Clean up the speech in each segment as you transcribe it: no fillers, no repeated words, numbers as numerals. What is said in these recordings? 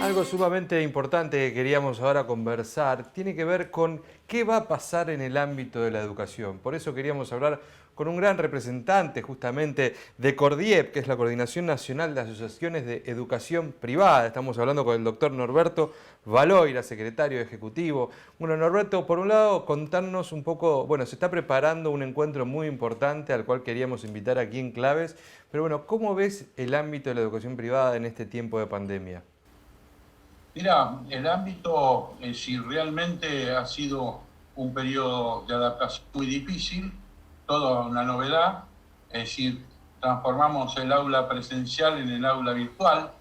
Algo sumamente importante que queríamos ahora conversar tiene que ver con qué va a pasar en el ámbito de la educación. Por eso queríamos hablar con un gran representante justamente de CORDIEP, que es la Coordinación Nacional de Asociaciones de Educación Privada. Estamos hablando con el doctor Norberto Valoira, secretario ejecutivo. Bueno, Norberto, por un lado, contarnos un poco, bueno, se está preparando un encuentro muy importante al cual queríamos invitar aquí en Claves, pero bueno, ¿cómo ves el ámbito de la educación privada en este tiempo de pandemia? Mira, el ámbito, si realmente ha sido un periodo de adaptación muy difícil, toda una novedad, es decir, transformamos el aula presencial en el aula virtual,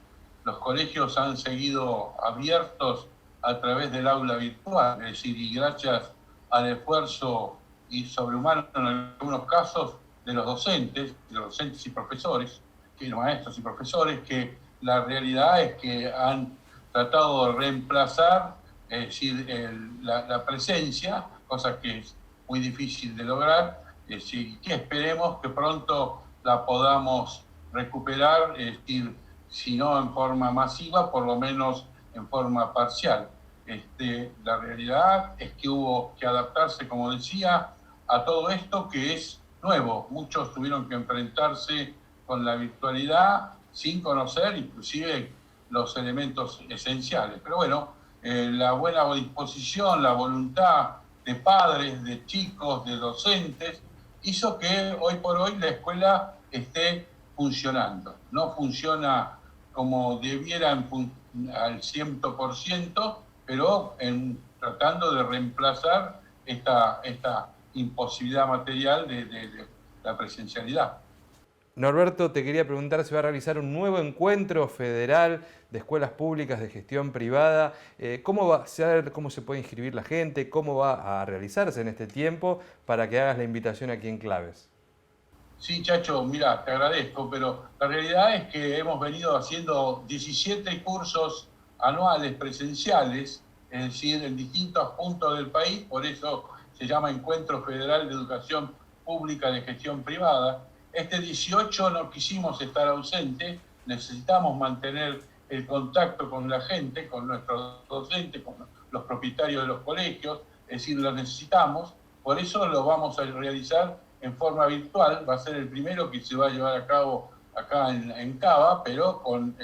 los colegios han seguido abiertos a través del aula virtual, es decir, y gracias al esfuerzo y sobrehumano en algunos casos de los docentes y profesores, que los maestros y profesores, que la realidad es que han tratado de reemplazar, es decir, la presencia, cosa que es muy difícil de lograr, es decir, que esperemos que pronto la podamos recuperar, es decir, si no en forma masiva, por lo menos en forma parcial. La realidad es que hubo que adaptarse, como decía, a todo esto que es nuevo. Muchos tuvieron que enfrentarse con la virtualidad sin conocer inclusive los elementos esenciales. Pero bueno, la buena disposición, la voluntad de padres, de chicos, de docentes, hizo que hoy por hoy la escuela esté funcionando. No funciona como debiera al 100%, pero tratando de reemplazar esta imposibilidad material de la presencialidad. Norberto, te quería preguntar si va a realizar un nuevo encuentro federal de escuelas públicas de gestión privada. ¿Cómo va a ser, cómo se puede inscribir la gente, cómo va a realizarse en este tiempo para que hagas la invitación aquí en Claves? Sí, Chacho, mira, te agradezco, pero la realidad es que hemos venido haciendo 17 cursos anuales presenciales, es decir, en distintos puntos del país, por eso se llama Encuentro Federal de Educación Pública de Gestión Privada. Este 18 no quisimos estar ausentes, necesitamos mantener el contacto con la gente, con nuestros docentes, con los propietarios de los colegios, es decir, lo necesitamos, por eso lo vamos a realizar en forma virtual, va a ser el primero que se va a llevar a cabo acá en Cava, pero con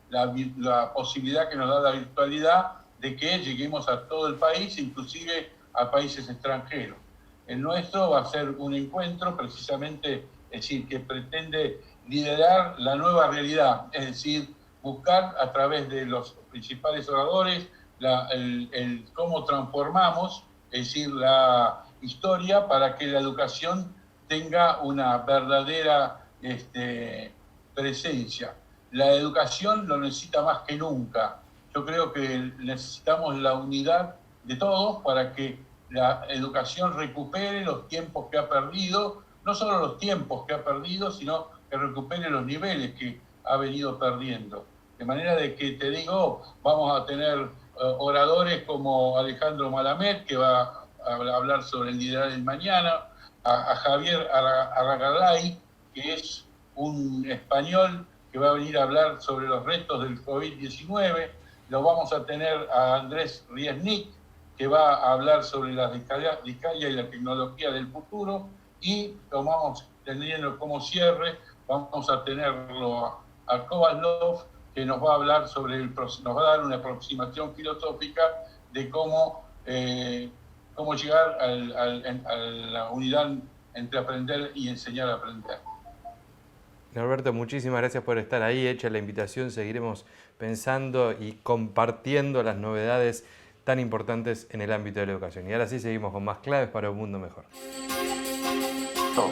la posibilidad que nos da la virtualidad de que lleguemos a todo el país, inclusive a países extranjeros. El nuestro va a ser un encuentro precisamente, es decir, que pretende liderar la nueva realidad, es decir, buscar a través de los principales oradores cómo transformamos, es decir, la historia para que la educación tenga una verdadera presencia. La educación lo necesita más que nunca. Yo creo que necesitamos la unidad de todos para que la educación recupere los tiempos que ha perdido, no solo los tiempos que ha perdido, sino que recupere los niveles que ha venido perdiendo. De manera de que, te digo, vamos a tener oradores como Alejandro Malamed, que va a hablar sobre el liderazgo del mañana, a Javier Arragaray, que es un español que va a venir a hablar sobre los retos del COVID-19. Lo vamos a tener a Andrés Riesnik, que va a hablar sobre la discalia y la tecnología del futuro. Y vamos teniendo como cierre, vamos a tenerlo a Kovaslov, que nos va a hablar nos va a dar una aproximación filosófica de cómo llegar a la unidad entre aprender y enseñar a aprender. Norberto, muchísimas gracias por estar ahí. Hecha la invitación, seguiremos pensando y compartiendo las novedades tan importantes en el ámbito de la educación. Y ahora sí seguimos con más Claves para un mundo mejor. Todo.